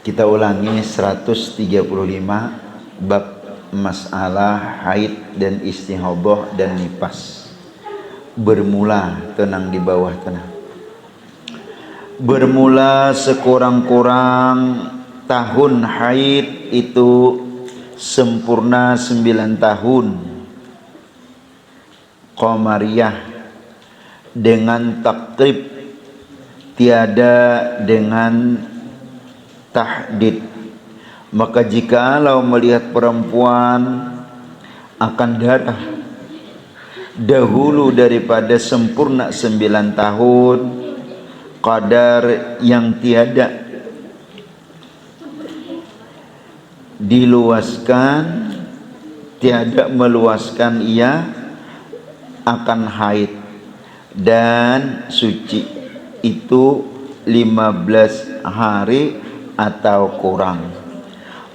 Kita ulangi 135 bab masalah haid dan istihadah dan nifas. Bermula tenang di bawah tenang. Bermula sekurang-kurang tahun haid itu sempurna 9 tahun qamariyah dengan takrib, tiada dengan tahdid. Maka jikalau melihat perempuan akan darah dahulu daripada sempurna 9 tahun, qadar yang tiada diluaskan, tiada meluaskan ia akan haid dan suci itu 15 hari atau kurang,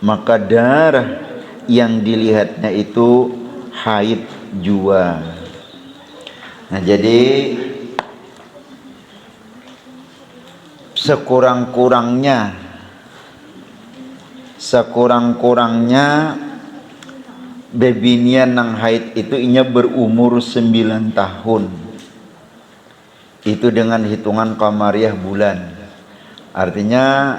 maka darah yang dilihatnya itu haid jua. Nah, jadi sekurang-kurangnya bebinian nang haid itu inya berumur 9 tahun. Itu dengan hitungan qamariyah bulan. Artinya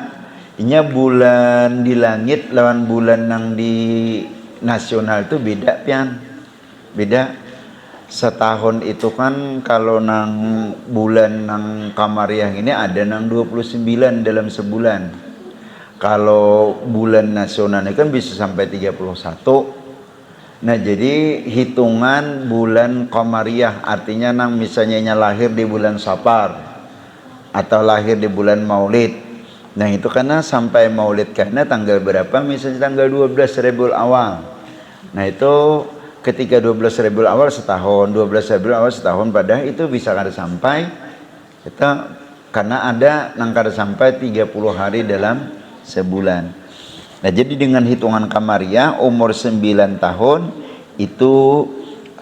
inya bulan di langit lawan bulan nang di nasional itu beda pian. Beda. Setahun itu kan kalau nang bulan nang qamariyah ini ada nang 29 dalam sebulan. Kalau bulan nasional ini kan bisa sampai 31. Nah, jadi hitungan bulan qamariyah artinya nang misalnya lahir di bulan Safar atau lahir di bulan Maulid. Nah, itu karena sampai Maulid karena tanggal berapa? Misalnya tanggal 12 Rabiul Awal. Nah, itu ketika 12 Rabiul Awal setahun, 12 Rabiul Awal setahun, padahal itu bisa kada sampai kita karena ada nang kada sampai 30 hari dalam sebulan. Nah, jadi dengan hitungan qamariyah umur 9 tahun itu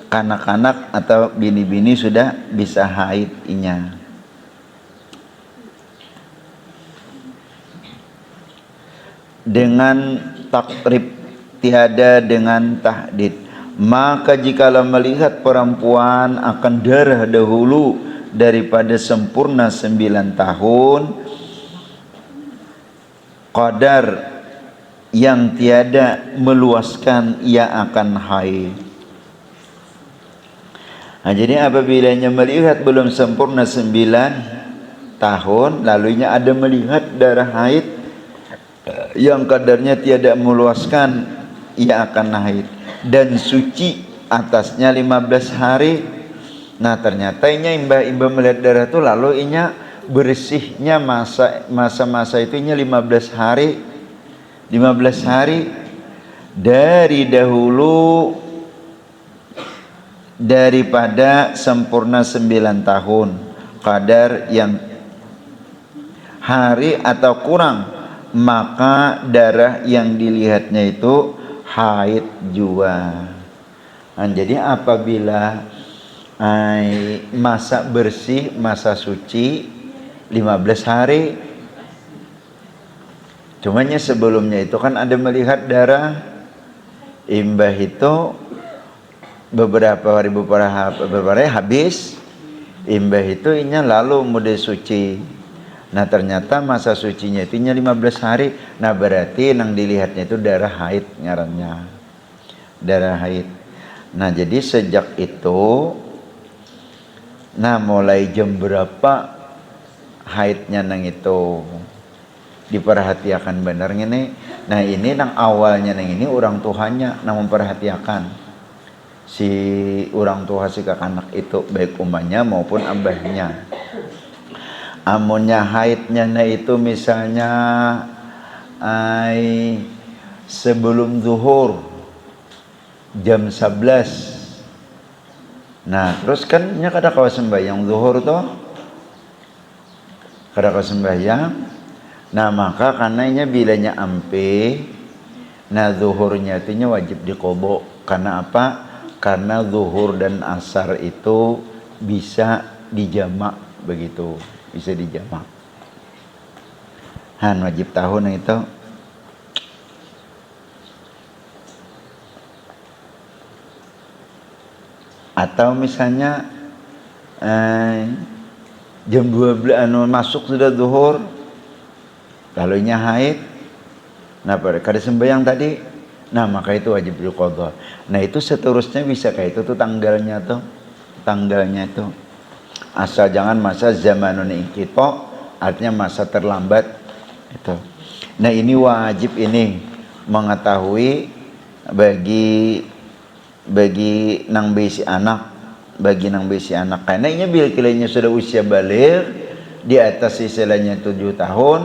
kanak-kanak atau bini-bini sudah bisa haid inya. Dengan takrib, tiada dengan tahdid. Maka jikalau melihat perempuan akan darah dahulu daripada sempurna 9 tahun, qadar yang tiada meluaskan ia akan haid. Nah, jadi apabila melihat belum sempurna 9 tahun, lalunya ada melihat darah haid yang kadarnya tiada meluaskan, ia akan haid dan suci atasnya 15 hari. Nah, ternyata inya imba melihat darah itu lalu inya bersihnya masa-masa itu inya 15 hari. 15 hari dari dahulu daripada sempurna 9 tahun, qadar yang hari atau kurang, maka darah yang dilihatnya itu haid jua. Nah, jadi apabila masa bersih, masa suci 15 hari, cumanya sebelumnya itu kan ada melihat darah, imbah itu beberapa hari habis, imbah itu inya lalu mode suci. Nah, ternyata masa sucinya itu 15 hari. Nah, berarti yang dilihatnya itu darah haid ngarannya. Darah haid. Nah, jadi sejak itu, nah mulai jam berapa haidnya nang itu diperhatikan benar ini. Nah, ini nang awalnya nang ini orang tuanya nang memperhatikan si orang tua si kakanak itu, baik umahnya maupun abahnya. Amunnya haidnya na itu misalnya sebelum zuhur jam 11. Nah, terus kan nya kada kawa sembahyang zuhur toh, kada kawa sembahyang. Nah, maka karena nya bilanya ampe, nah zuhurnya itu nya wajib diqobo. Karena apa? Karena zuhur dan asar itu bisa dijamak begitu, bisa dijamak. Wajib tahun itu. Atau misalnya jam 12 masuk sudah zuhur, lalunya haid, nah pada sembahyang tadi, nah maka itu wajib qadha. Nah itu seterusnya bisa kayak itu tuh tanggalnya itu. Asal jangan masa zamanun inqita, artinya masa terlambat itu. Nah ini wajib ini mengetahui bagi nang besi anak, karena ini bila kilanya sudah usia balik di atas istilahnya 7 tahun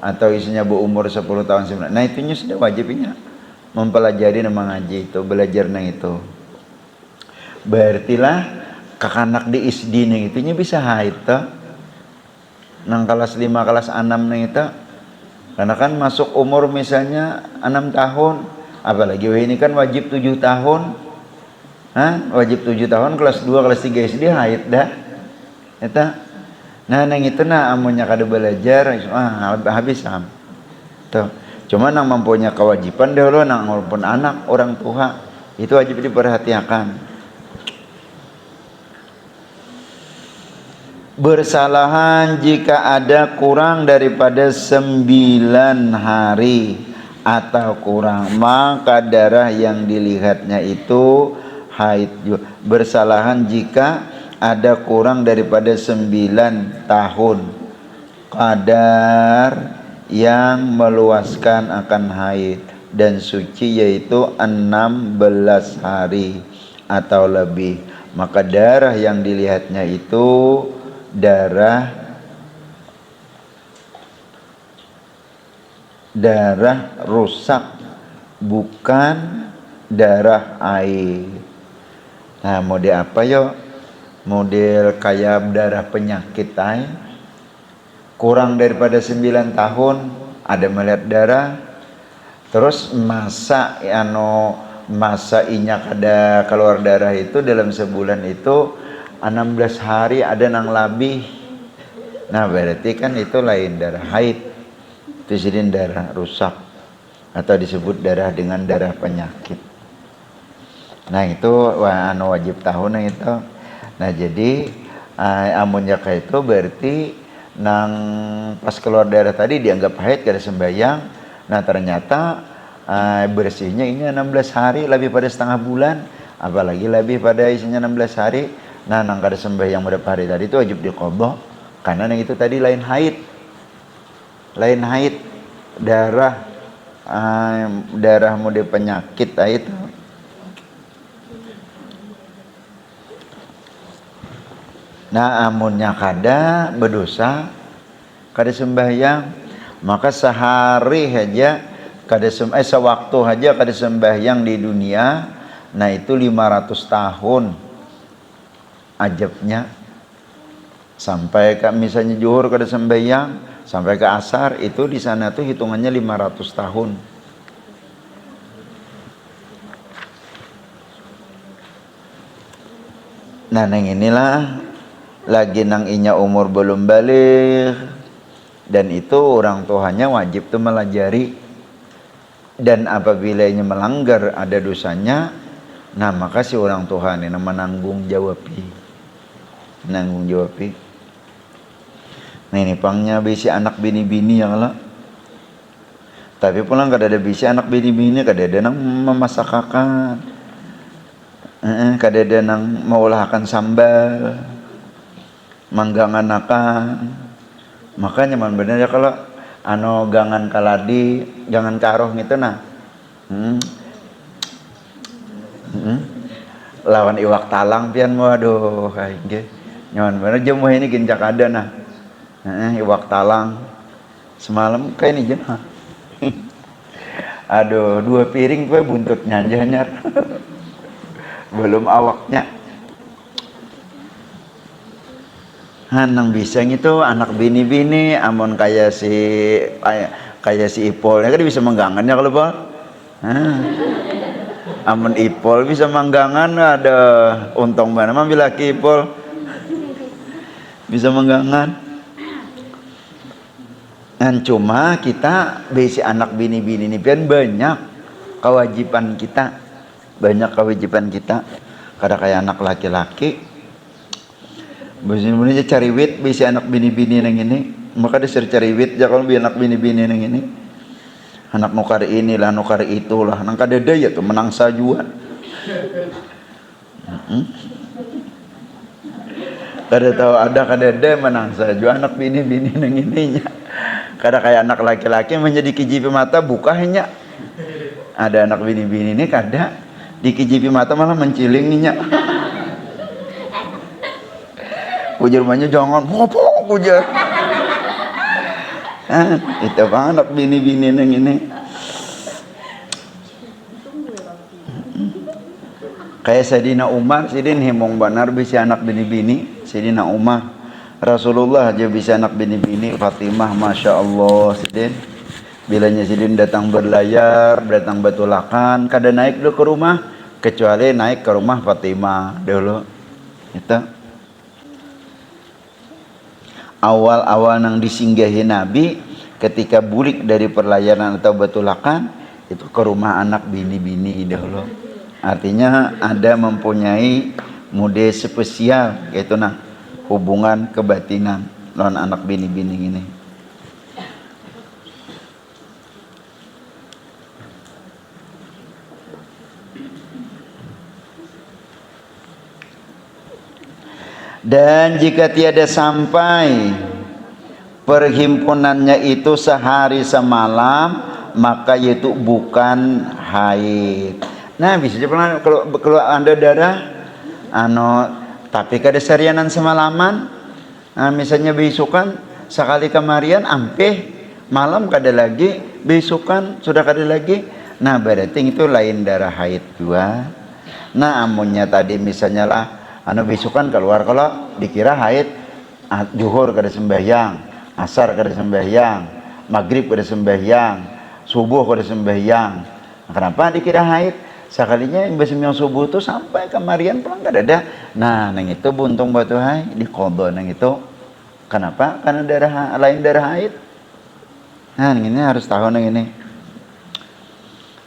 atau isinya berumur 10 tahun 9. Nah itunya sudah wajibnya mempelajari nama ngaji itu, belajar nang itu. Berartilah kakanak di SD nang itunya bisa haid toh. Nang kelas 5 kelas 6 nang itu. Karena kan masuk umur misalnya 6 tahun, apalagi ini kan wajib 7 tahun. Wajib 7 tahun kelas 2 kelas 3 SD haid dah. Eta. Nah nang itu amunnya kada belajar habis ham. Tuh. Cuma nang mempunyai kewajiban dahulu nang walaupun anak orang tua itu wajib diperhatikan. Bersalahan jika ada kurang daripada 9 hari atau kurang, maka darah yang dilihatnya itu haid. Bersalahan jika ada kurang daripada 9 tahun kadar yang meluaskan akan haid dan suci, yaitu 16 hari atau lebih, maka darah yang dilihatnya itu darah rusak, bukan darah air. Nah model apa yo? Model kayak darah penyakit air. Kurang daripada 9 tahun ada melihat darah, terus masa inya kada keluar darah itu dalam sebulan itu 16 hari ada nang labih. Nah berarti kan itu lain darah haid, itu jadi darah rusak atau disebut darah dengan darah penyakit. Nah itu wajib tahun itu. Nah jadi amunnya kayak itu berarti nang pas keluar darah tadi dianggap haid kada sembahyang. Nah ternyata bersihnya ini 16 hari lebih pada setengah bulan, apalagi lebih pada isinya 16 hari. Nah nang kada sembahyang berapa hari tadi itu wajib diqadha, karena yang itu tadi lain haid darah mode penyakit itu. Nah amunnya kada berdosa kada sembahyang, maka sehari aja sewaktu aja kada sembahyang di dunia, nah itu 500 tahun ajabnya. Sampai ke misalnya zuhur kada sembahyang sampai ke asar, itu di sana tuh hitungannya 500 tahun. Nah nang inilah lagi nang inya umur belum balik, dan itu orang tuanya wajib tuh melajari, dan apabila inya melanggar ada dosanya, nah maka si orang tua ini menanggung jawabi. Nah ini pangnya bisi anak bini-bini yang lah. Tapi pulang kada ada bisi anak bini-bini, kada ada nang memasakakan, kada ada nang mengolahkan sambal, manggangan akan. Makanya man bener ya kalau gangan kaladi, gangan karoh gitu nah. Lawan iwak talang pian waduh kayak nyaman bener jemu ini gincak ada nah. Iwak talang semalam kayak ini jenah. Aduh 2 piring gue buntutnya nyanyar. Belum awaknya. Nang biseng itu anak bini-bini, amun kayak si Ipol, ya kan bisa menggangannya kalau Pak. Amun Ipol bisa menggangan, ada untung mana mah bila Ipol bisa menggangan. Cuma kita besi anak bini-bini ini pian banyak kewajiban kita, kada kayak anak laki-laki bener-bener cari wit besi anak bini-bini nang ini, maka disuruh cari wit ya kalau anak bini-bini nang ini, anak nukar inilah nukar itulah nang kada daya tuh menang sajuan. Kada tahu ada kada menang sajuan anak bini-bini nang ininya. Kada kayak anak laki-laki menjadi kijipi mata bukanya. Ada anak bini-bini ini kada di kijipi mata malah mencilinginya. Ujar banyak jangan ngopok ujar. Itu bang anak bini-bini nang ini. Kayak Sayyidina Umar, sidin himong banar bisa anak bini-bini. Sayyidina Umar, Rasulullah aja bisa anak bini-bini. Fatimah, masya Allah, sidin. Bilanya sidin datang berlayar, datang betulakan, kada naik dulu ke rumah, kecuali naik ke rumah Fatimah dulu. Itu awal-awal nang disinggahi Nabi, ketika bulik dari perlayanan atau betulakan, itu ke rumah anak bini-bini dulu. Artinya ada mempunyai mode spesial yaitu nah hubungan kebatinan lawan anak bini-bini ini. Dan jika tiada sampai perhimpunannya itu sehari semalam, maka itu bukan haid. Nah bisa juga kalau anda darah tapi kada sarianan semalaman, misalnya besukan sekali kemarian ampeh malam kada lagi, besukan sudah kada lagi, nah berarti itu lain darah haid juga. Nah amunnya tadi misalnya lah besukan keluar kalau dikira haid, zuhur kada sembahyang, asar kada sembahyang, maghrib kada sembahyang, subuh kada sembahyang. Kenapa dikira haid? Sekalinya yang bersembahyang subuh itu sampai kemarian pulang gak ada. Nah, nang itu buntung batu hai di kodo nang itu. Kenapa? Karena lain darah haid. Nah, ini harus tahu nang ini.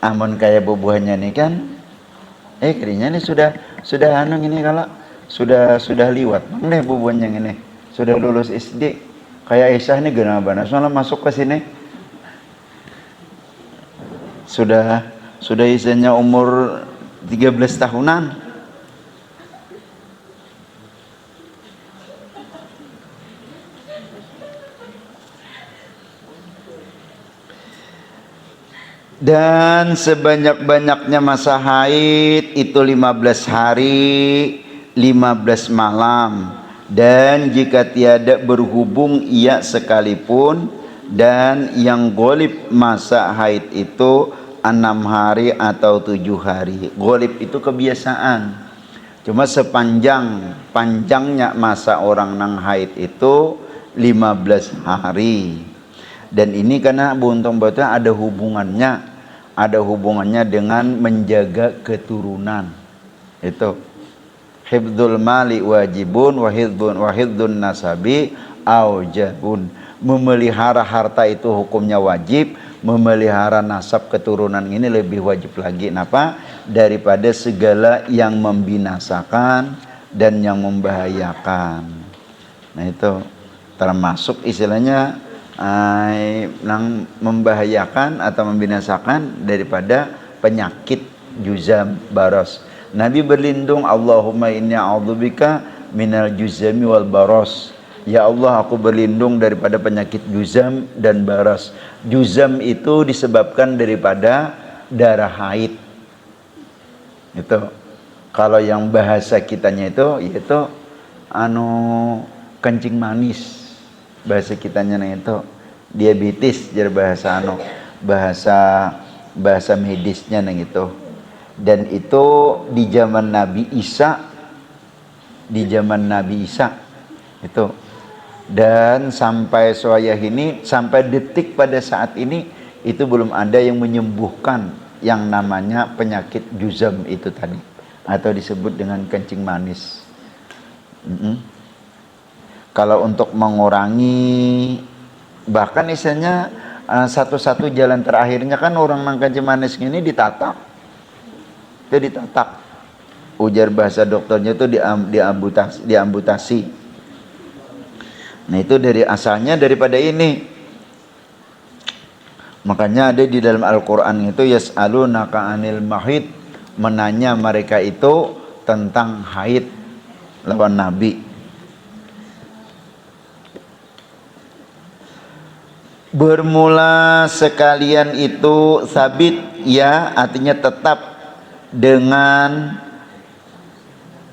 Amun kayak bubuhannya nih kan, kerinya nih sudah ini kalau sudah liwat. Nih bubuhan yang ini sudah lulus SD. Kayak Aisyah nih genabana soalnya masuk ke sini. Sudah isinya umur 13 tahunan. Dan sebanyak-banyaknya masa haid itu 15 hari 15 malam. Dan jika tiada berhubung ia sekalipun, dan yang golib masa haid itu 6 hari atau 7 hari. Golib itu kebiasaan. Cuma panjangnya masa orang nang haid itu 15 hari. Dan ini karena buntung batu ada hubungannya dengan menjaga keturunan. Itu hifdzul mali wajibun wa hifdzun nasabi aujabun. Memelihara harta itu hukumnya wajib, memelihara nasab keturunan ini lebih wajib lagi. Kenapa? Daripada segala yang membinasakan dan yang membahayakan. Nah itu termasuk istilahnya yang membahayakan atau membinasakan daripada penyakit juzam baros. Nabi berlindung, Allahumma inni a'udzubika minal juzami wal baros. Ya Allah, aku berlindung daripada penyakit juzam dan baras. Juzam itu disebabkan daripada darah haid. Itu kalau yang bahasa kitanya itu yaitu kencing manis. Bahasa kitanya itu diabetes jadi bahasa medisnya itu. Dan itu di zaman Nabi Isa itu. Dan sampai soayah ini, sampai detik pada saat ini itu belum ada yang menyembuhkan yang namanya penyakit juzam itu tadi, atau disebut dengan kencing manis. Kalau untuk mengurangi Bahkan isinya satu-satu jalan terakhirnya kan orang nang Kancing Manis ini ditatak. Itu ditatak. Ujar bahasa dokternya itu diamputasi. Nah itu dari asalnya daripada ini. Makanya ada di dalam Al-Quran itu yas'alunaka anil mahid, menanya mereka itu tentang haid lawan Nabi. Bermula sekalian itu sabit ya, artinya tetap dengan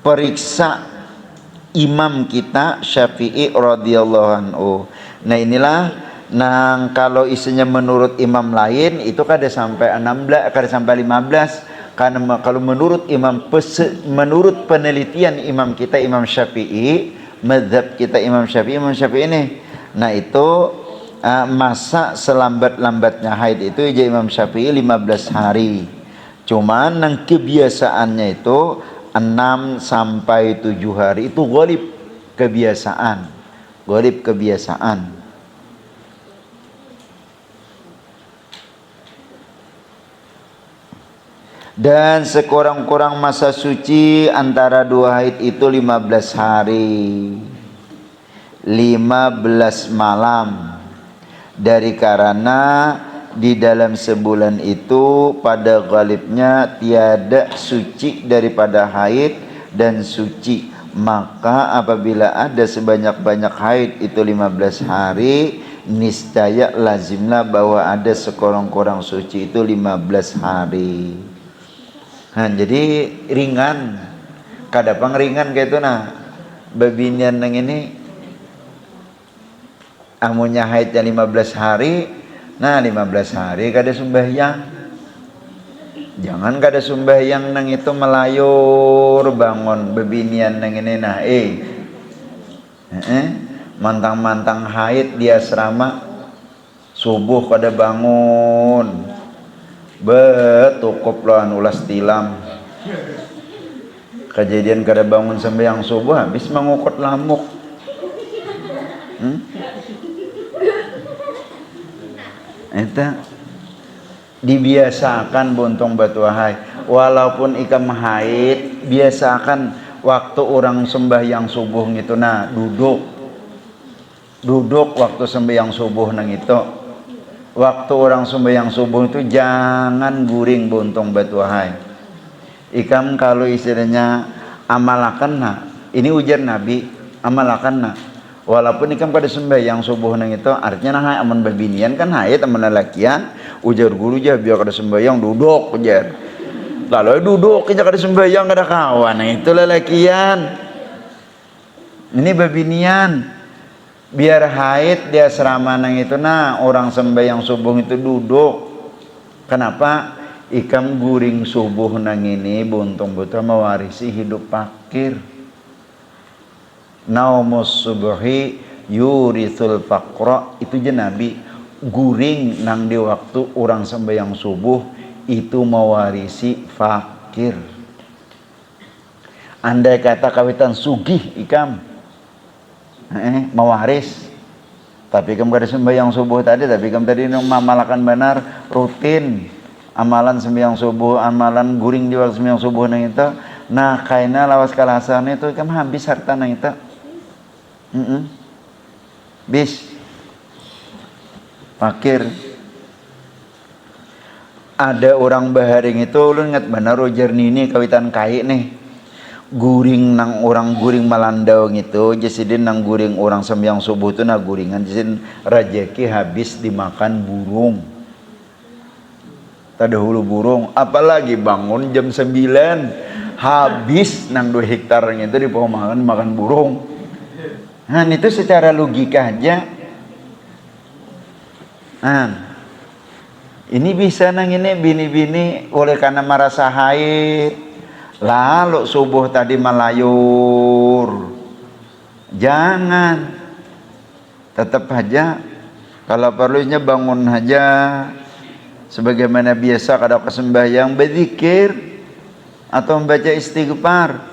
periksa imam kita Syafi'i radhiyallahu anhu. Nah inilah kalau isinya menurut imam lain itu kada sampai 16, kada sampai 15. Karena kalau menurut menurut penelitian imam kita Imam Syafi'i, mazhab kita Imam Syafi'i ini. Nah itu masa selambat-lambatnya haid itu ya Imam Syafi'i 15 hari. Cuman yang kebiasaannya itu 6 sampai 7 hari itu ghalib kebiasaan. Dan sekurang-kurang masa suci antara 2 haid itu 15 hari 15 malam. Dari karena di dalam sebulan itu pada ghalibnya tiada suci daripada haid dan suci, maka apabila ada sebanyak-banyak haid itu 15 hari, niscaya lazimlah bahwa ada sekurang-kurang suci itu 15 hari. Nah, jadi ringan, kadang ringan kayak itu nah babinian yang ini amunya haidnya 15 hari. Nah 15 hari kada sembahyang. Jangan kada sembahyang nang itu melayur bangun babinian nang ini nah mantang-mantang haid di asrama subuh kada bangun betukup lawan ulas tilam. Kejadian kada bangun sembahyang subuh habis mengukut lamuk. Itu dibiasakan bontong batu hai. Walaupun ikam haid, biasakan waktu orang sembahyang subuh gitu nah duduk waktu sembahyang subuh nang itu. Waktu orang sembahyang subuh itu jangan guring bontong batu hai. Ikam kalau istilahnya amalakan nah, ini ujar Nabi, amalakan nah. Walaupun ikam pada sembahyang subuh nang itu artinya nah aman babinian kan haid aman lelakian, ujar guru jah biar kada sembahyang duduk ujar. Lalu duduk aja kada sembahyang kada kawan, nah itu lelakian. Ini babinian. Biar haid di asrama nang itu nah orang sembahyang subuh itu duduk. Kenapa? Ikam guring subuh nang ini buntung betul mewarisi hidup fakir. Naumus subuhi yurithul faqra, itu je Nabi guring nang di waktu orang sembahyang subuh itu mewarisi fakir. Andai kata kawitan sugih ikam mewaris, tapi kamu kada sembahyang subuh tadi, tapi kamu tadi memalakan benar rutin amalan sembahyang subuh, amalan guring di waktu sembahyang subuh nang itu, nah kaina lawas kalasan itu kamu habis harta nang itu. Bis fakir. Ada orang baharing itu lu ingat benar Roger ini kawitan kai nih guring nang orang guring malandau gitu, jasidin nang guring orang sembahyang subuh itu nah guringan jasidin rajeki habis dimakan burung. Tadahulu burung, apalagi bangun jam 9 habis nang 2 hektar itu makan burung. Nah itu secara logika aja. Nah ini bisa nang ini bini-bini oleh karena merasa haid lalu subuh tadi melayur. Jangan, tetap aja kalau perlunya bangun aja sebagaimana biasa kada kesembahyang berzikir atau membaca istighfar.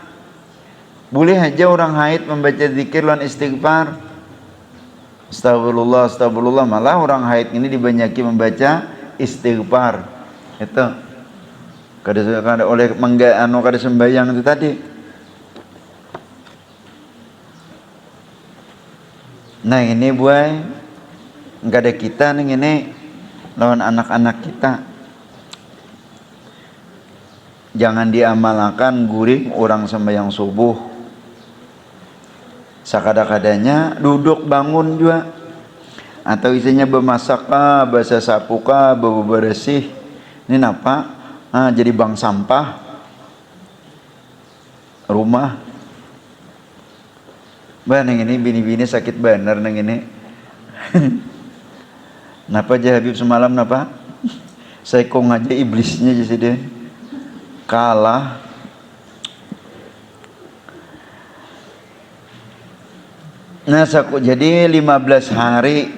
Boleh aja orang haid membaca zikir dan istighfar. Astagfirullah, astagfirullah. Malah orang haid ini dibanyaki membaca istighfar. Itu kada oleh kada sembahyang itu tadi. Nah ini buai enggak ada kita nih ini lawan anak-anak kita. Jangan diamalkan guring orang sembahyang subuh. Sakada-kadanya duduk bangun juga. Atau isinya bemasak kah, basa sapu kah, bebersih. Ini apa? Jadi bank sampah rumah. Bah neng ini bini-bini sakit bener neng ini. Napa aja Habib semalam napa? Saya kong aja iblisnya jadi dia kalah. Nah jadi 15 hari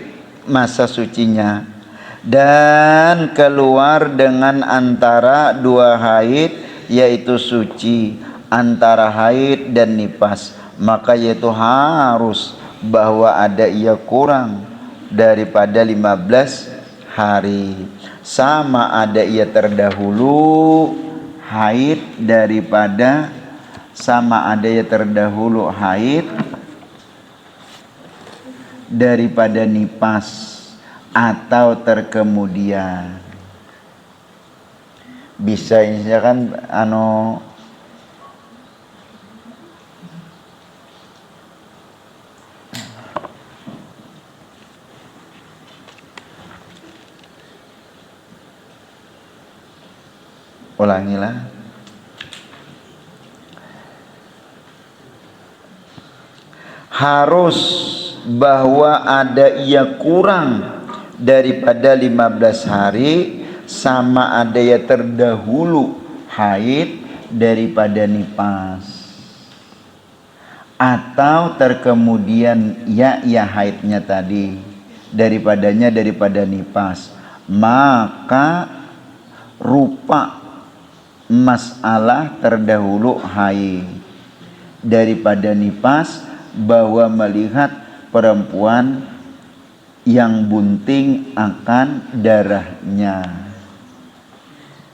masa sucinya dan keluar dengan antara 2 haid yaitu suci antara haid dan nifas, maka yaitu harus bahwa ada ia kurang daripada 15 hari, sama ada ia terdahulu haid daripada sama ada ia terdahulu haid daripada nifas atau terkemudian. Bisa misalkan ulangilah. Harus bahwa ada ia kurang daripada 15 hari sama ada ia terdahulu haid daripada nifas atau terkemudian ya haidnya tadi daripada nifas, maka rupa masalah terdahulu haid daripada nifas bahwa melihat perempuan yang bunting akan darahnya.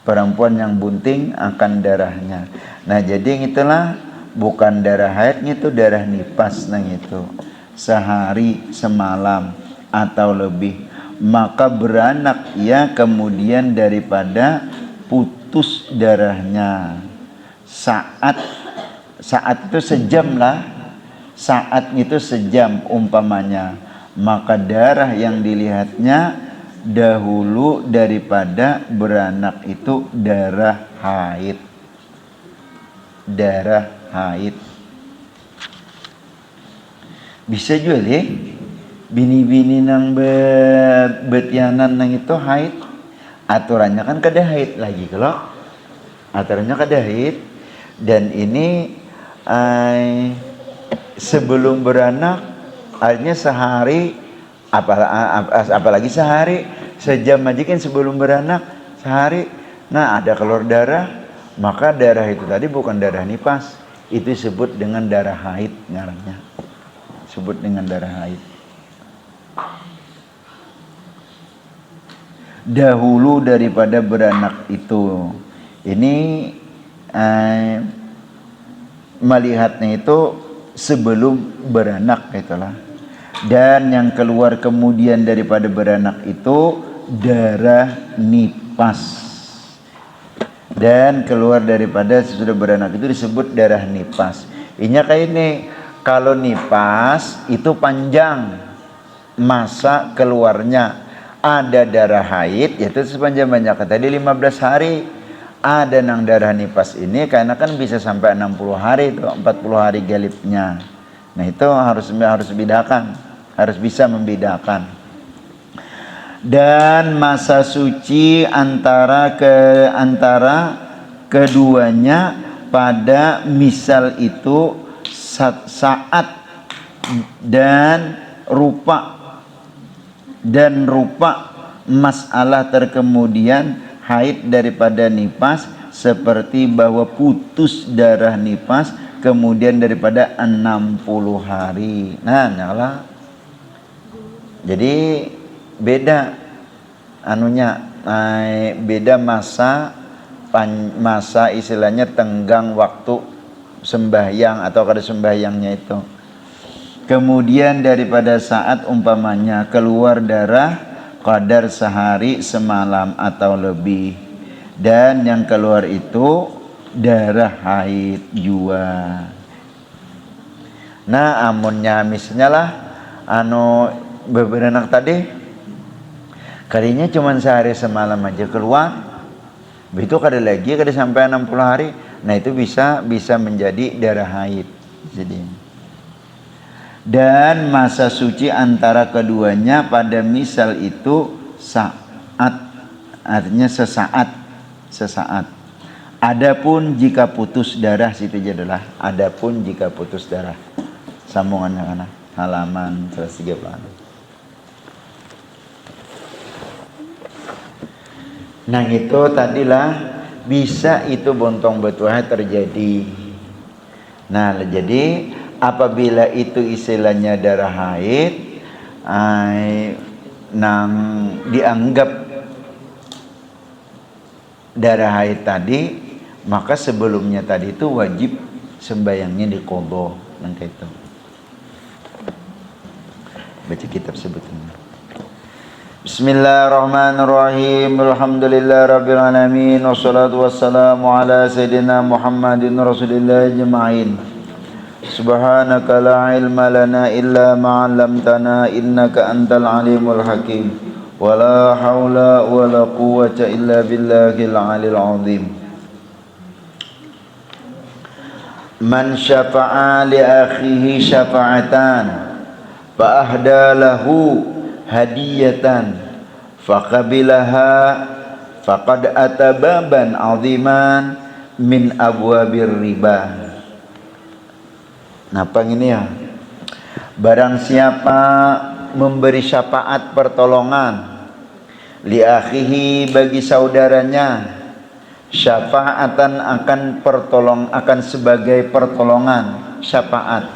Perempuan yang bunting akan darahnya. Nah jadi itulah bukan darah haid, itu darah nifas nah itu. Sehari semalam atau lebih, maka beranak ia kemudian daripada putus darahnya. Saat itu sejam lah. Saat itu sejam umpamanya, maka darah yang dilihatnya dahulu daripada beranak itu darah haid. Darah haid. Bisa juga deh bini-bini nang betianan nang itu haid. Aturannya kan kada haid lagi kalau aturannya kada haid. Dan ini sebelum beranak artinya sehari apalagi sehari, sejam aja kan sebelum beranak sehari. Nah ada keluar darah, maka darah itu tadi bukan darah nifas, itu disebut dengan darah haid ngarannya, sebut dengan darah haid. Dahulu daripada beranak itu, ini melihatnya itu sebelum beranak itulah. Dan yang keluar kemudian daripada beranak itu darah nifas. Dan keluar daripada sesudah beranak itu disebut darah nifas. Inya kayak ini, kalau nifas itu panjang masa keluarnya. Ada darah haid yaitu sepanjang-banyak tadi 15 hari. Ada nang darah nifas ini karena kan bisa sampai 60 hari itu, 40 hari galibnya. Nah itu harus bedakan, harus bisa membedakan. Dan masa suci antara keduanya pada misal itu saat dan rupa masalah terkemudian haid daripada nifas, seperti bahwa putus darah nifas kemudian daripada 60 hari. Nah nyala Jadi beda anunya, beda masa istilahnya tenggang waktu sembahyang atau kada sembahyangnya itu. Kemudian daripada saat umpamanya keluar darah qadar sehari semalam atau lebih, dan yang keluar itu darah haid jua. Nah amunnya misalnya lah beberenak tadi kalinya cuma sehari semalam aja keluar, begitu kada lagi kada sampai 60 hari, nah itu bisa menjadi darah haid. Jadi dan masa suci antara keduanya pada misal itu saat, artinya sesaat. Adapun jika putus darah situ jadilah adapun jika putus darah. Sambungannya kana halaman 136. Nah itu tadilah bisa itu bontong betuah terjadi. Nah jadi apabila itu istilahnya darah haid nang dianggap darah haid tadi, maka sebelumnya tadi itu wajib sembayangnya diqodho nang itu. Baca kitab sebutnya. Bismillahirrahmanirrahim. Alhamdulillahirabbil alamin wassalatu wassalamu ala sayidina Muhammadin rasulillah ajma'in. Subhanaka la ilma lana illa ma 'allamtana innaka antal alimul hakim. Wala haula wala quwwata illa billahil alil azim. Man syafa'a li akhihi syafa'atan fa ahda lahu hadiyatan faqabilaha faqad atababan 'aziman min abwabir riba. Napa ini ya? Barang siapa memberi syafaat pertolongan li akhihi bagi saudaranya, syafaatan akan sebagai pertolongan syafaat,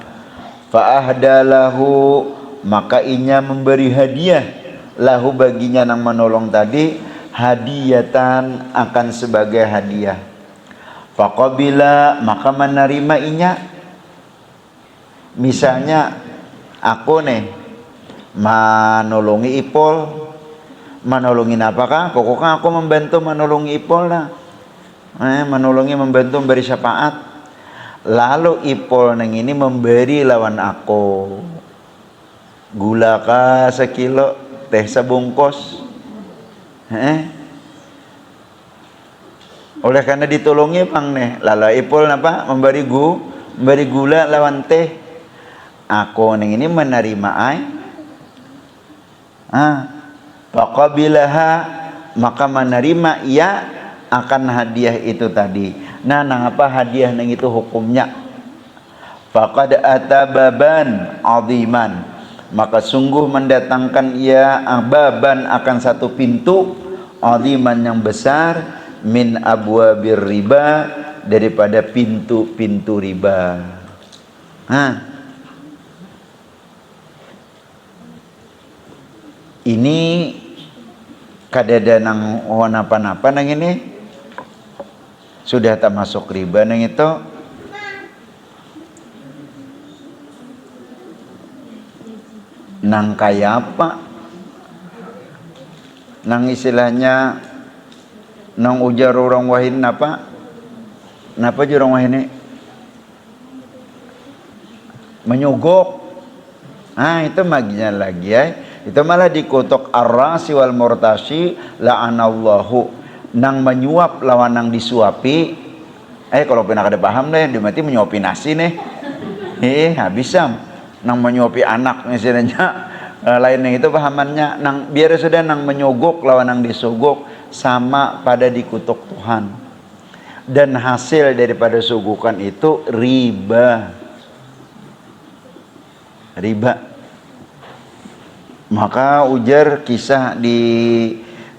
fa ahdalahu maka inya memberi hadiah lahu baginya nang menolong tadi, hadiyatan akan sebagai hadiah, faqabila maka menerima inya. Misalnya aku nih menolongi Ipol, menolongin apakah? Pokoknya aku membantu menolongi Ipol lah, menolongi membantu memberi syafaat. Lalu Ipol neng ini memberi lawan aku gula ka sekilo, teh sebungkus, oleh karena ditolongi pang nih, lalu Ipol apa? Memberi gula lawan teh. Aku neng ini menerima faqabilaha maka menerima ia akan hadiah itu tadi. Nah apa hadiah neng itu hukumnya? Faqad atababan aziman maka sungguh mendatangkan ia baban akan satu pintu aziman yang besar min abwabir riba daripada pintu-pintu riba. Ini kadada nang napa-napa nang ini sudah tak masuk riba nang itu. Nang kaya apa? Nang istilahnya nang ujar orang wahin apa? Napa jurang wahin menyogok. Itu maginya lagi ya. Itu malah dikutuk ar-rasi wal murtashi la'anallahu, nang menyuap lawan nang disuapi. Kalau pernah kada paham deh, dia mati menyuapi nasi nih. Bisa nang menyuapi anak misalnya. Lain yang itu pahamannya nang biar sudah nang menyogok lawan nang disogok sama pada dikutuk Tuhan. Dan hasil daripada sogokan itu riba. Maka ujar kisah di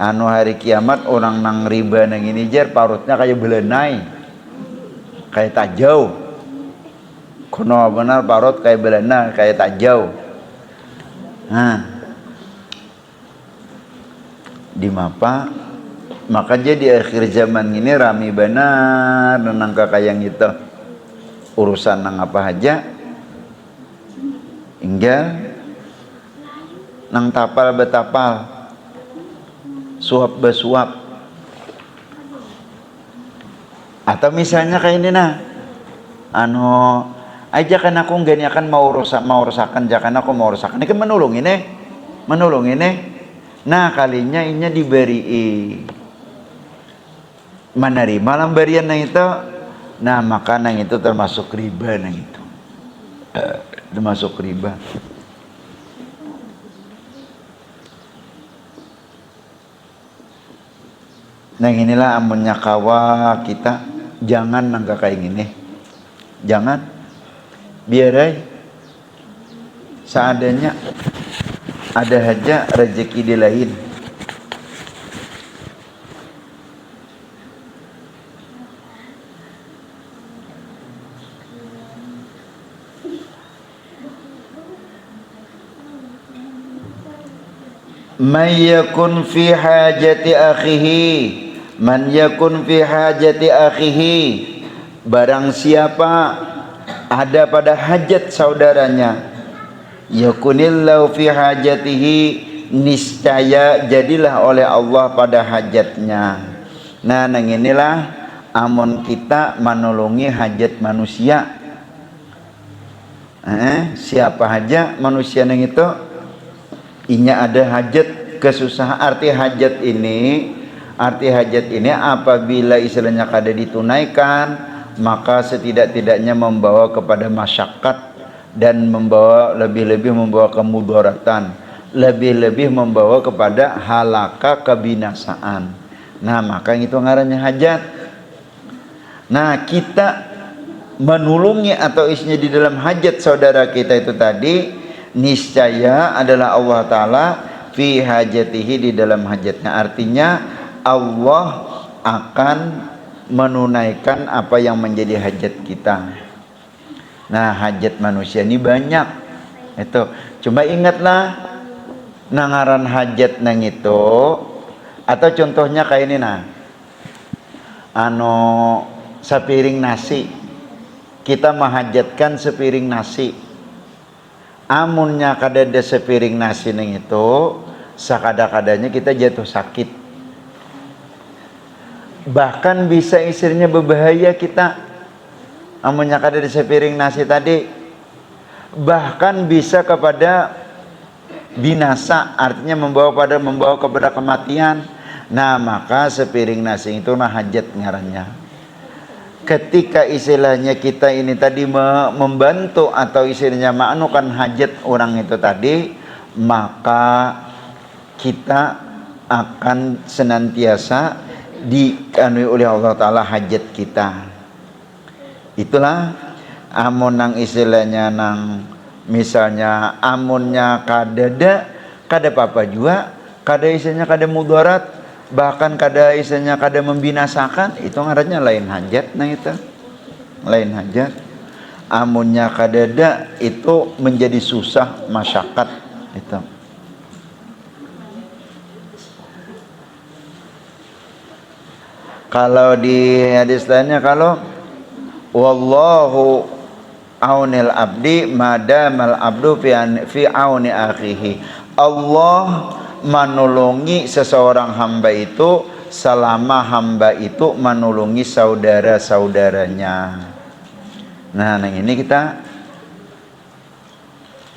hari kiamat orang nang riba nang ini jar parutnya kayak belenai, kayak tajau. Kono benar parut kayak belenai kayak tajau. di mapa. Maka jadi akhir zaman ini rame benar nang kakayang itu urusan nang apa aja hingga nang tapal betapal suap besuap. Atau misalnya kayak ini nah aja kan aku nggak akan mau rusakan jangan aku mau rusakan ini kan menolong ini nah kalinya inya diberi menerima lambarian nang itu, nah maka nang itu termasuk riba nang itu, termasuk riba. Nah inilah amunnya kawa kita jangan nangka kayak gini, jangan biar aja seadanya ada aja rezeki di lain. Man yakun fi hajati akhihi, barang siapa ada pada hajat saudaranya, yakunillahu fi hajatihi, niscaya jadilah oleh Allah pada hajatnya. Nah nang inilah amun kita menolongi hajat manusia, siapa aja manusia nang itu inya ada hajat kesusahan. Arti hajat ini apabila istilahnya kada ditunaikan maka setidak-tidaknya membawa kepada masyakat dan lebih-lebih membawa kemudaratan, lebih-lebih membawa kepada halaka kebinasaan. Nah maka itu ngarannya hajat. Nah kita menolongi atau isinya di dalam hajat saudara kita itu tadi niscaya adalah Allah Ta'ala fi hajatihi, di dalam hajatnya. Artinya Allah akan menunaikan apa yang menjadi hajat kita. Nah hajat manusia ini banyak itu. Cuma ingatlah nangaran hajat nang itu. Atau contohnya kayak ini nah sepiring nasi, kita menghajatkan sepiring nasi. Amunnya kadada sepiring nasi neng itu sakada-kadanya kita jatuh sakit, bahkan bisa istrinya berbahaya kita. Amunnya kadada sepiring nasi tadi bahkan bisa kepada binasa, artinya membawa kepada kematian. Nah maka sepiring nasi itu nah hajat ngarannya. Ketika istilahnya kita ini tadi membantu atau istilahnya ma'anukan hajat orang itu tadi, maka kita akan senantiasa dikanui oleh Allah Ta'ala hajat kita. Itulah amun nang istilahnya nang misalnya amunnya kada apa juga, kada istilahnya kada mudarat, bahkan kada istilahnya kada membinasakan, itu ngarannya lain hajat. Nah itu lain hajat. Amunnya kadada itu menjadi susah masyakat itu. Kalau di hadis lainnya, kalau wallahu aunil abdi madamal abdu fi auni akhihi, Allah menolongi seseorang hamba itu selama hamba itu menolongi saudara-saudaranya. Nah nang ini kita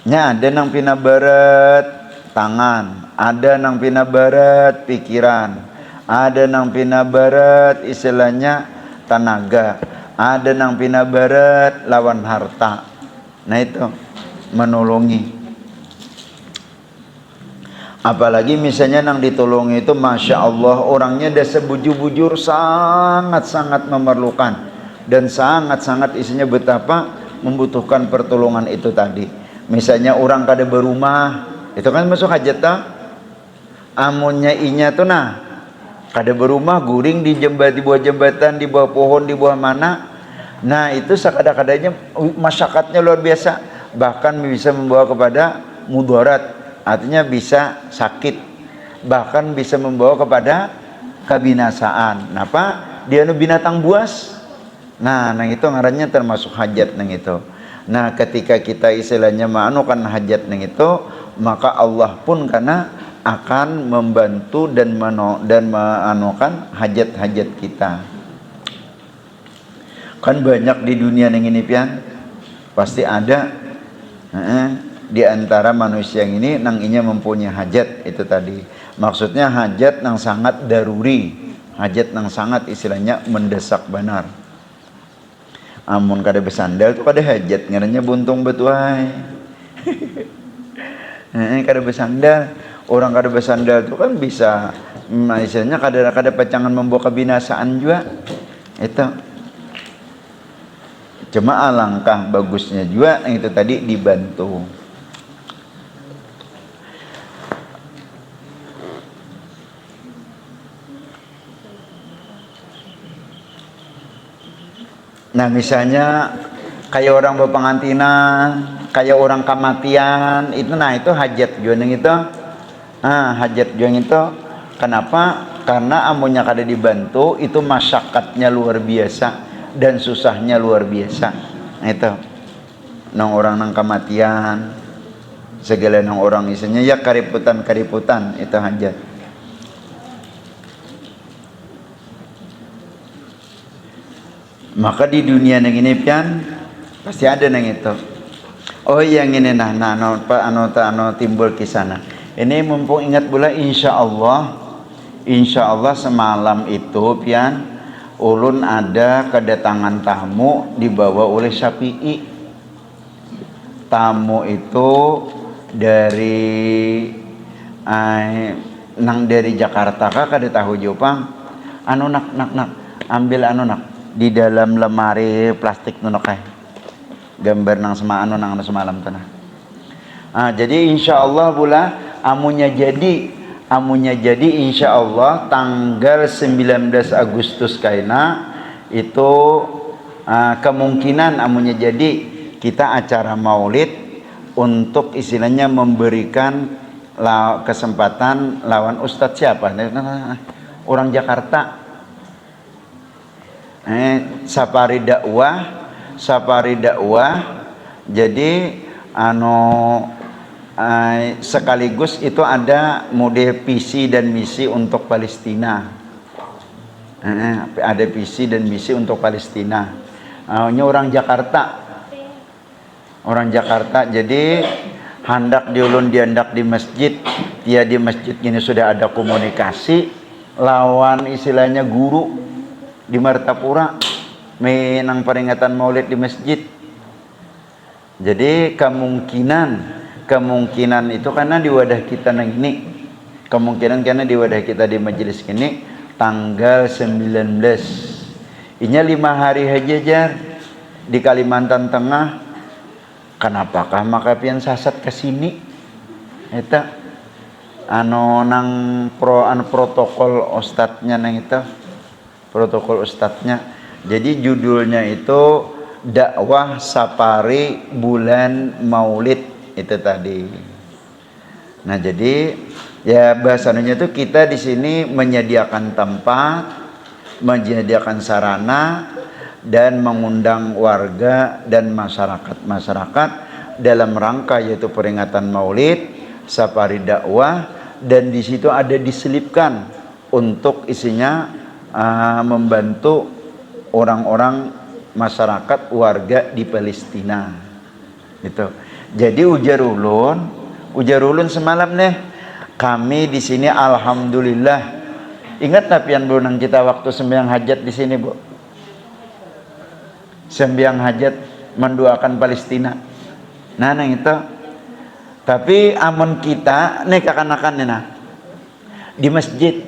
ada nang pina barat tangan, ada nang pina barat pikiran, ada nang pina barat istilahnya tenaga, ada nang pina barat lawan harta. Nah itu menolongi. Apalagi misalnya nang ditolong itu Masya Allah orangnya dah sebujur-bujur sangat-sangat memerlukan dan sangat-sangat isinya betapa membutuhkan pertolongan itu tadi. Misalnya orang kada berumah, itu kan masuk hajat tak? Amunnya inya tuh nah kada berumah, guring di bawah jembatan, di bawah pohon, di bawah mana. Nah itu sekada-kadanya masyarakatnya luar biasa, bahkan bisa membawa kepada mudarat. Artinya bisa sakit bahkan bisa membawa kepada kebinasaan. Napa? Dia nu binatang buas. Nah, nang itu ngarannya termasuk hajat nang itu. Nah, ketika kita istilahnya maanukan hajat nang itu, maka Allah pun karena akan membantu dan maanukan hajat-hajat kita. Kan banyak di dunia yang ini pian, pasti ada di antara manusia yang ini nang inya mempunyai hajat itu tadi. Maksudnya hajat nang sangat daruri, hajat nang sangat istilahnya mendesak benar. Amun kada besandal tuh kada hajat, ngarannya buntung betuai. Kada besandal, orang kada besandal tuh kan bisa istilahnya kada pacangan membawa kebinasaan juga. Itu cuma alangkah bagusnya juga yang itu tadi dibantu. Nah misalnya kayak orang berpengantinan, kayak orang kematian, itu nah itu hajat juga yang itu. Hajat juga yang itu. Kenapa? Karena amunnya kada dibantu itu masyakatnya luar biasa dan susahnya luar biasa. Nah, itu nang orang nang kematian, segala nang orang isinya ya kariputan itu hajat. Maka di dunia yang ini pian pasti ada nang itu. Oh yang ini anu timbul kisana. Ini mumpung ingat pula insya Allah semalam itu pian ulun ada kedatangan tamu dibawa oleh Syafi'i. Tamu itu dari dari Jakarta kada tahu Jepang. Nak ambil di dalam lemari plastik nunok gambar nang semalam tanah. Jadi insya Allah pula amunya jadi insya Allah tanggal 19 Agustus kaina itu kemungkinan amunya jadi kita acara maulid untuk istilahnya memberikan kesempatan lawan Ustadz siapa? Orang Jakarta. Safari dakwah. Jadi sekaligus itu ada model visi dan misi untuk Palestina. Ada visi dan misi untuk Palestina. Ini orang Jakarta. Jadi hendak diulun diandak di masjid. Dia di masjid ini sudah ada komunikasi lawan istilahnya guru di Martapura menang peringatan maulid di masjid. Jadi kemungkinan itu karena di wadah kita nang ini, kemungkinan karena di wadah kita di majelis ini tanggal 19. Inya 5 hari aja jar di Kalimantan Tengah. Kenapakah maka pian sasat ke sini? Eta nang protokol ustadznya nang itu. Protokol ustadznya. Jadi judulnya itu dakwah safari bulan maulid itu tadi. Nah jadi ya bahasanya itu kita di sini menyediakan tempat, menyediakan sarana dan mengundang warga dan masyarakat dalam rangka yaitu peringatan maulid, safari dakwah, dan di situ ada diselipkan untuk isinya membantu orang-orang masyarakat warga di Palestina. Itu. Jadi ujar ulun semalam nih kami di sini alhamdulillah. Ingat napian Bu nang kita waktu sembahyang hajat di sini Bu. Sembahyang hajat mendoakan Palestina. Nah nang itu. Tapi amun kita nih kakanakan nih di masjid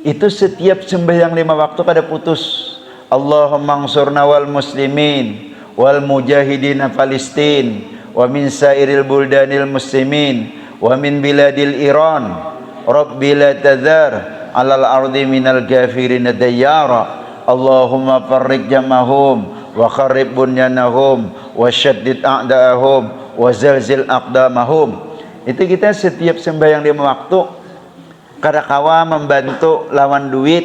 itu setiap sembahyang 5 waktu kada putus. Allahumma ansurna wal muslimin wal mujahidina Palestin wa min sairil buldanil muslimin wa min biladil Iran rabbi la tadhar alal ardi minal kafirin dayyara Allahumma farriq jamahum wa kharrib bunyanahum wa syaddid a'da'ahum wa zalzil aqdamahum. Itu kita setiap sembahyang 5 waktu kadakawa membantu lawan duit,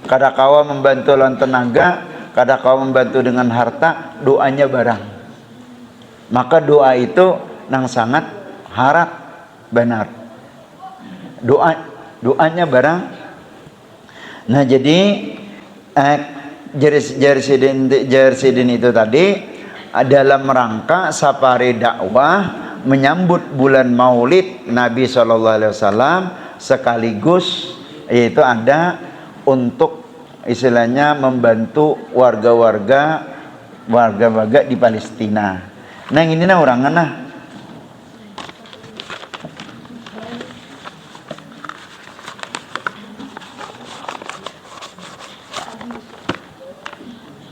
kadakawa membantu lawan tenaga, kadakawa membantu dengan harta, doanya barang. Maka doa itu nang sangat harap benar. Doanya barang. Nah jadi Jersidin itu tadi dalam rangka safari dakwah menyambut bulan Maulid Nabi SAW, sekaligus yaitu ada untuk istilahnya membantu warga-warga di Palestina. Nah ini nah orangan nah.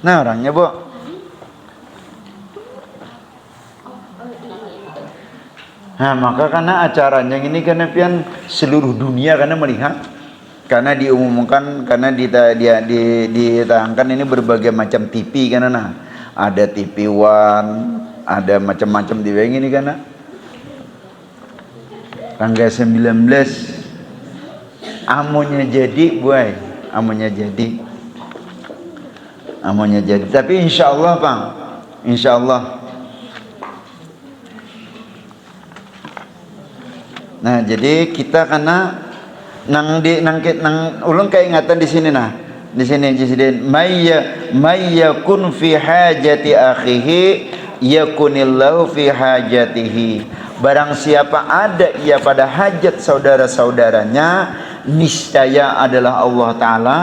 Nah orangnya Bu. Nah maka karena acaranya ini karena pian seluruh dunia karena melihat, karena diumumkan, karena ditayangkan ini berbagai macam TV karena nah ada TV One, ada macam-macam TV ini karena tanggal 19 amunnya jadi boy, amunnya jadi, tapi insya Allah Bang, insya Allah. Nah jadi kita karena nang ulun keingatan di sini nah, di sini mayyakun fi hajati akhihi yakunillahu fi hajatihi. Barang siapa ada ia pada hajat saudara-saudaranya, niscaya adalah Allah Ta'ala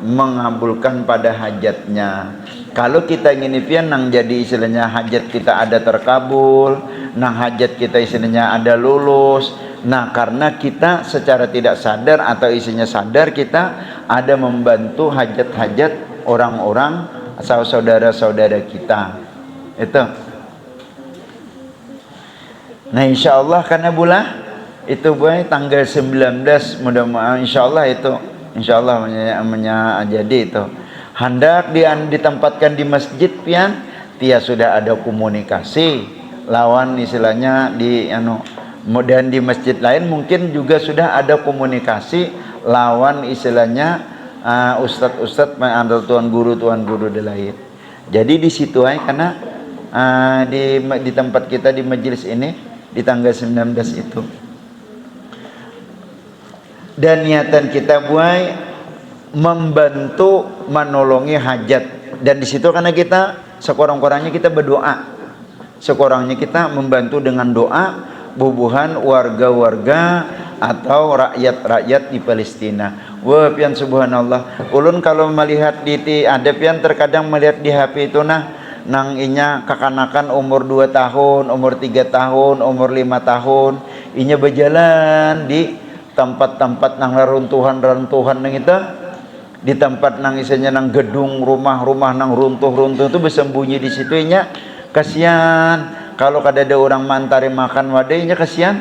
mengabulkan pada hajatnya. Kalau kita ingin pian nang jadi istilahnya hajat kita ada terkabul, nang hajat kita istilahnya ada lulus. Nah karena kita secara tidak sadar atau isinya sadar kita ada membantu hajat-hajat orang-orang saudara-saudara kita itu. Nah insya Allah karena bulan itu boy tanggal 19 mudah-mudahan insya Allah itu, insya Allah jadi itu hendak ditempatkan di masjid pian dia sudah ada komunikasi lawan istilahnya di dan di masjid lain mungkin juga sudah ada komunikasi lawan istilahnya ustadz-ustadz atau tuan guru di lain. Jadi di situ aja karena di tempat kita di majelis ini di tanggal 19 itu. Dan niatan kita buat membantu menolongi hajat, dan di situ karena kita sekurang-kurangnya kita berdoa, sekurangnya kita membantu dengan doa bubuhan warga-warga atau rakyat-rakyat di Palestina. Wah pian subhanallah. Ulun kalau melihat ada pian terkadang melihat di HP itu nah nang inya kekanakan umur 2 tahun, umur 3 tahun, umur 5 tahun, inya berjalan di tempat-tempat nang runtuhan nang itu, di tempat nang isinya nang gedung rumah-rumah nang runtuh itu bersembunyi di situ inya. Kasihan kalau kada ada orang mantari makan wadainya, kasihan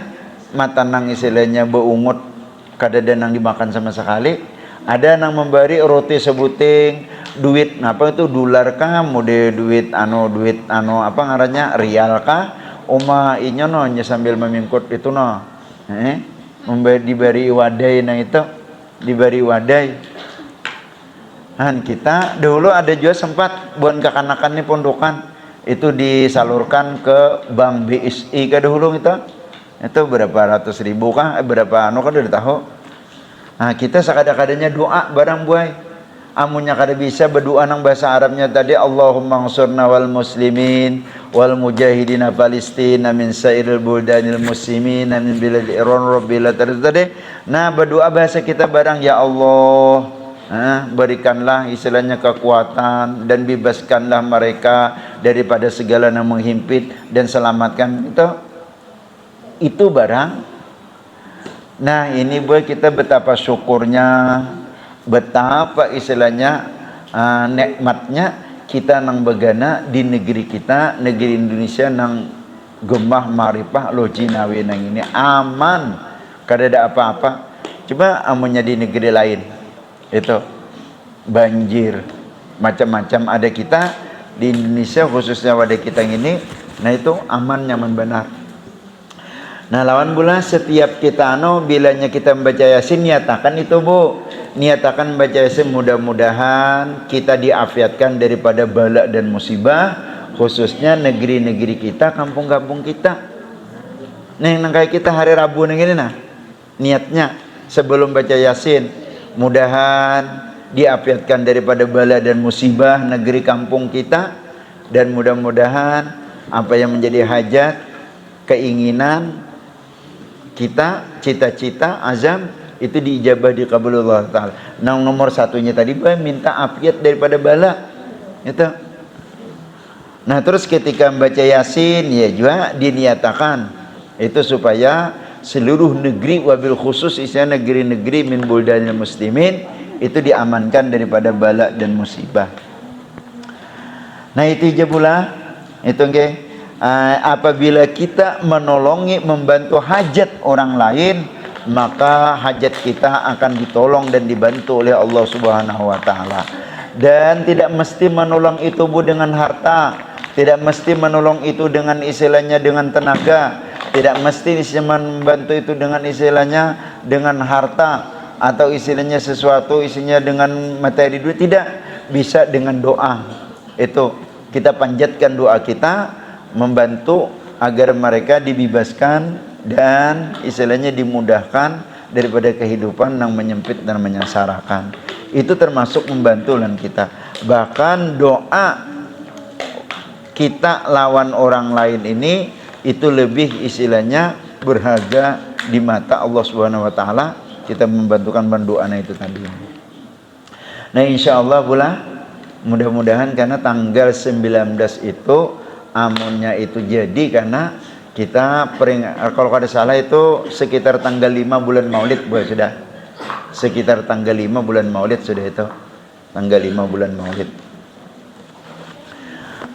mata nang istilahnya beungut kada ada nang dimakan sama sekali. Ada nang memberi roti sebuting, duit apa itu dolar kah, mode duit apa ngarannya rial kah, oma inya no nya sambil memingkut itu no diberi wadai nah itu diberi wadai. Dan kita dulu ada juga sempat buat kekanakan nih pondokan itu disalurkan ke Bank BSI ke dahulu itu berapa ratus ribu kah berapa kan udah tahu. Nah kita sekada-kadanya doa barang buai amunnya kada bisa berdoa nang bahasa Arabnya tadi Allahumma ansurna wal muslimin wal mujahidina Palestina min sairil buldanil muslimin min bilad Iran rabbil tadi. Nah berdoa bahasa kita barang ya Allah, berikanlah istilahnya kekuatan dan bebaskanlah mereka daripada segala yang menghimpit dan selamatkan itu barang. Nah ini buat kita betapa syukurnya, betapa istilahnya nikmatnya kita nang begana di negeri kita, negeri Indonesia nang gemah maripah lojinawi nang ini aman, kada ada apa-apa. Coba amunnya di negeri lain itu banjir macam-macam, ada kita di Indonesia khususnya wadah kita ini, nah itu aman nyaman benar. Nah lawan pula setiap kita bilanya kita membaca Yasin, niatakan itu Bu, niatakan membaca Yasin, mudah-mudahan kita diafiatkan daripada bala dan musibah, khususnya negeri-negeri kita, kampung-kampung kita. Neng kayak kita hari Rabu neng ini niatnya sebelum baca Yasin, mudahan diafiatkan daripada bala dan musibah negeri kampung kita, dan mudah-mudahan apa yang menjadi hajat, keinginan kita, cita-cita, azam itu diijabah, dikabulullah ta'ala. Nah nomor satunya tadi minta afiat daripada bala itu. Nah terus ketika membaca Yasin ya juga diniatakan itu supaya seluruh negeri, wabil khusus isinya negeri-negeri min buldanil muslimin itu diamankan daripada bala dan musibah. Nah itu aja pula itu okay. Apabila kita menolongi, membantu hajat orang lain, maka hajat kita akan ditolong dan dibantu oleh Allah Subhanahu wa taala. Dan tidak mesti menolong itu Bu dengan harta, tidak mesti menolong itu dengan istilahnya dengan tenaga, tidak mesti membantu itu dengan istilahnya dengan harta atau istilahnya sesuatu isinya dengan materi duit, tidak, bisa dengan doa. Itu kita panjatkan doa kita membantu agar mereka dibebaskan dan istilahnya dimudahkan daripada kehidupan yang menyempit dan menyengsarakan. Itu termasuk membantu lan kita. Bahkan doa kita lawan orang lain ini itu lebih istilahnya berharga di mata Allah Subhanahu wa taala, kita membantukan banduana itu tadi. Nah insyaallah pula mudah-mudahan karena tanggal 19 itu amunnya itu jadi, karena kita kalau kada salah itu sekitar tanggal 5 bulan Maulid Bu, sudah sekitar tanggal 5 bulan Maulid sudah itu tanggal 5 bulan Maulid.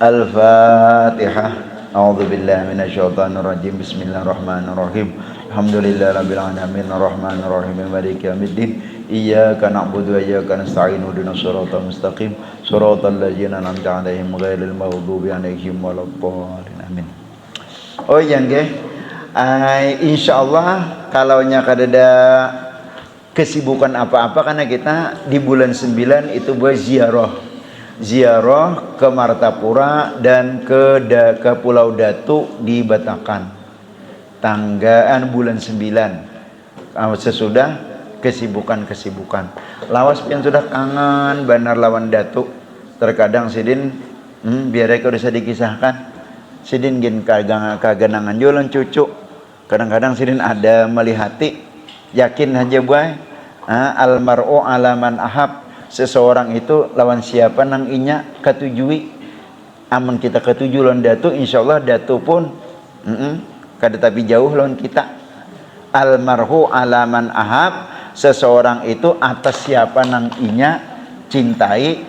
Al-Fatihah. A'udzubillahi minasyaitonirrajim. Bismillahirrahmanirrahim. Alhamdulillahirabbil alamin arrahmanir rahim maliki yaumiddin. Iyyaka na'budu wa iyyaka nasta'in ihdinas siratal mustaqim siratal ladzina an'amta 'alaihim ghairil maghdubi 'alaihim waladdallin. Amin. Oh yang ge insyaallah kalau nya kadada kesibukan apa-apa, karena kita di bulan 9 itu buat ziarah ke Martapura dan ke Pulau Datu di Batakan tanggaan bulan 9 sesudah kesibukan lawas pian sudah kangen benar lawan Datu. Terkadang sidin biar udah bisa dikisahkan sidin gin kaganangan jualan cucu, kadang-kadang sidin ada melihati yakin aja boy almar'u alaman ahab, seseorang itu lawan siapa nang inya ketujui. Amun kita ketuju lawan Datu, insyaallah Datu pun kada tapi jauh lawan kita. Almar'u alaman ahab, seseorang itu atas siapa nang inya cintai,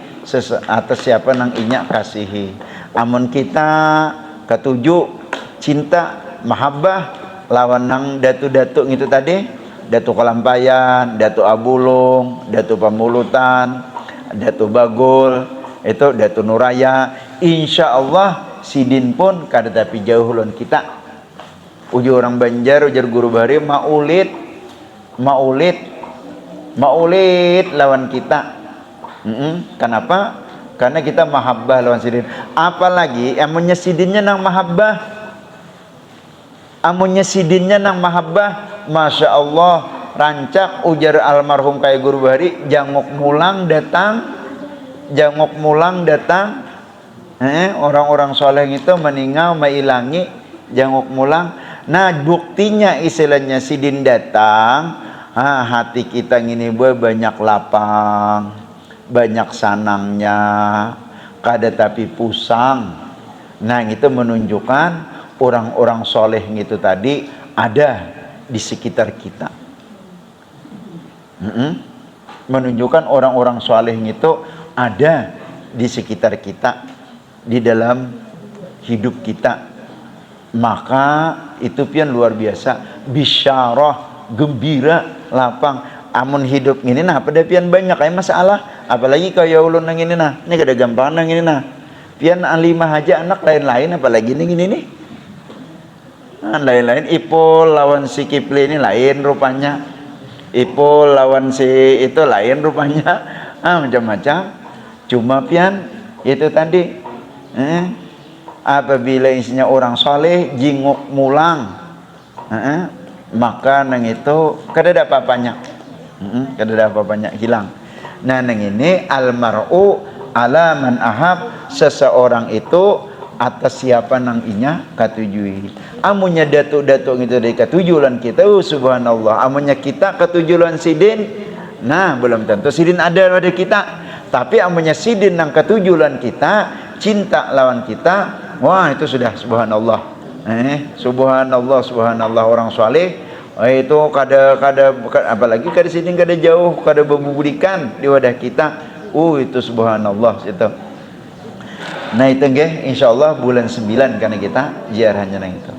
atas siapa nang inya kasihi. Amun kita ketuju cinta mahabbah lawan nang Datu-datu gitu tadi, Datu Kalampayan, Datu Abulung, Datu Pamulutan, Datu Bagul, itu Datu Nuraya, insyaallah sidin pun kada tapi jauh lawan kita. Ujar orang Banjar, ujar guru bahari maulid lawan kita. Kenapa? Karena kita mahabbah lawan sidin. Apalagi amunnya sidinnya nang mahabbah, masya Allah rancak ujar almarhum kayak guru bahari, jangok mulang datang orang-orang soleh itu meninggal mailangi jangok mulang. Nah buktinya istilahnya sidin datang, hati kita ngini banyak lapang, banyak sanangnya, kada tapi pusang. Nah itu menunjukkan orang-orang soleh itu tadi ada di sekitar kita. Menunjukkan orang-orang soleh itu ada di sekitar kita, di dalam hidup kita. Maka itu pian luar biasa, bisyarah, gembira, lapang. Amun hidup ini pada pian banyak kayak masalah, apalagi kaya ulun nang ini ini kada gampang nang ini pian 5 aja anak lain-lain, apalagi ini nih. lain-lain. Ipul lawan si Kipli ini lain rupanya. Ipul lawan si itu lain rupanya. Macam-macam. Cuma pian itu tadi. Apabila isinya orang soleh jinguk mulang, maka nang itu kada ada apa-apanya. Kada ada apa-apanya hilang. Nah nang ini almar'u ala man ahab, seseorang itu atas siapa nang inya katujui. Amunnya datuk-datuk itu dari katujulan kita, subhanallah. Amunnya kita katujulan sidin, nah belum tentu sidin ada pada kita. Tapi amunnya sidin nang katujulan kita, cinta lawan kita, wah itu sudah subhanallah. Subhanallah, subhanallah orang saleh. Itu kada apalagi kada sidin kada jauh, kada bebudikan di wadah kita. Itu subhanallah situ. Nah itu nggih insyaallah bulan 9 karena kita ziarahnya nang itu.